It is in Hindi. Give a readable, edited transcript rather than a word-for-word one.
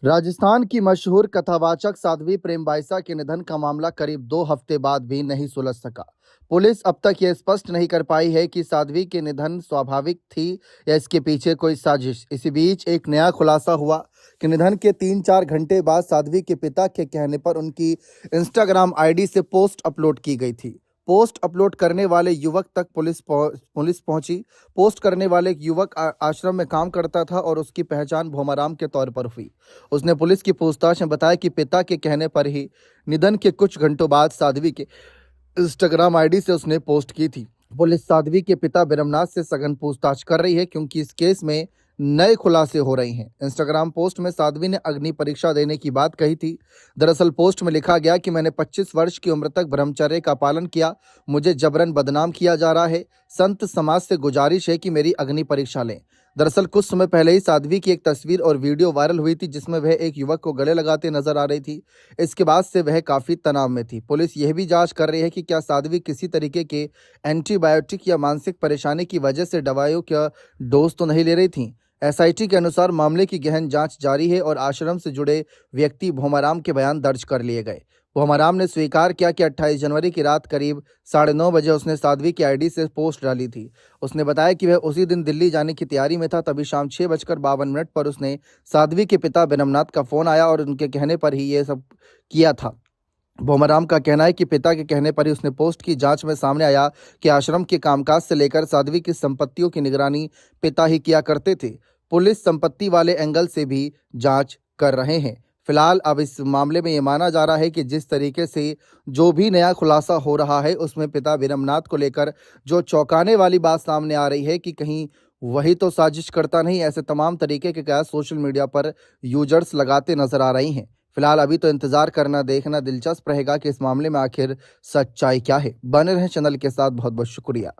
राजस्थान की मशहूर कथावाचक साध्वी प्रेमबाईसा के निधन का मामला करीब 2 हफ्ते बाद भी नहीं सुलझ सका। पुलिस अब तक यह स्पष्ट नहीं कर पाई है कि साध्वी के निधन स्वाभाविक थी या इसके पीछे कोई साजिश। इसी बीच एक नया खुलासा हुआ कि निधन के 3-4 घंटे बाद साध्वी के पिता के कहने पर उनकी इंस्टाग्राम आईडी से पोस्ट अपलोड की गई थी। पोस्ट अपलोड करने वाले युवक तक पुलिस पहुंची। पोस्ट करने वाले युवक आश्रम में काम करता था और उसकी पहचान भोमाराम के तौर पर हुई। उसने पुलिस की पूछताछ में बताया कि पिता के कहने पर ही निधन के कुछ घंटों बाद साध्वी के इंस्टाग्राम आईडी से उसने पोस्ट की थी। पुलिस साध्वी के पिता ब्रह्मनाथ से सघन पूछताछ कर रही है क्योंकि इस केस में नए खुलासे हो रहे हैं। इंस्टाग्राम पोस्ट में साध्वी ने अग्नि परीक्षा देने की बात कही थी। दरअसल पोस्ट में लिखा गया कि मैंने 25 वर्ष की उम्र तक ब्रह्मचर्य का पालन किया, मुझे जबरन बदनाम किया जा रहा है, संत समाज से गुजारिश है कि मेरी अग्नि परीक्षा लें। दरअसल कुछ समय पहले ही साध्वी की एक तस्वीर और वीडियो वायरल हुई थी जिसमें वह एक युवक को गले लगाते नजर आ रही थी। इसके बाद से वह काफी तनाव में थी। पुलिस यह भी जांच कर रही है कि क्या साध्वी किसी तरीके के एंटीबायोटिक या मानसिक परेशानी की वजह से दवाइयों का डोज तो नहीं ले रही थी। एसआईटी के अनुसार मामले की गहन जांच जारी है और आश्रम से जुड़े व्यक्ति भोमाराम के बयान दर्ज कर लिए गए। भोमाराम ने स्वीकार किया कि 28 जनवरी की रात करीब 9:30 बजे उसने साध्वी की आईडी से पोस्ट डाली थी। उसने बताया कि वह उसी दिन दिल्ली जाने की तैयारी में था। तभी शाम 6:52 पर उसने साध्वी के पिता ब्रह्मनाथ का फोन आया और उनके कहने पर ही ये सब किया था। भोमाराम का कहना है कि पिता के कहने पर ही उसने पोस्ट की। जांच में सामने आया कि आश्रम के कामकाज से लेकर साध्वी की संपत्तियों की निगरानी पिता ही किया करते थे। पुलिस संपत्ति वाले एंगल से भी जांच कर रहे हैं। फिलहाल अब इस मामले में ये माना जा रहा है कि जिस तरीके से जो भी नया खुलासा हो रहा है उसमें पिता ब्रह्मनाथ को लेकर जो चौंकाने वाली बात सामने आ रही है कि कहीं वही तो साजिश करता नहीं। ऐसे तमाम तरीके के कयास सोशल मीडिया पर यूजर्स लगाते नजर आ रही हैं। फिलहाल अभी तो इंतजार करना देखना दिलचस्प रहेगा कि इस मामले में आखिर सच्चाई क्या है। बने रहें चैनल के साथ। बहुत बहुत शुक्रिया।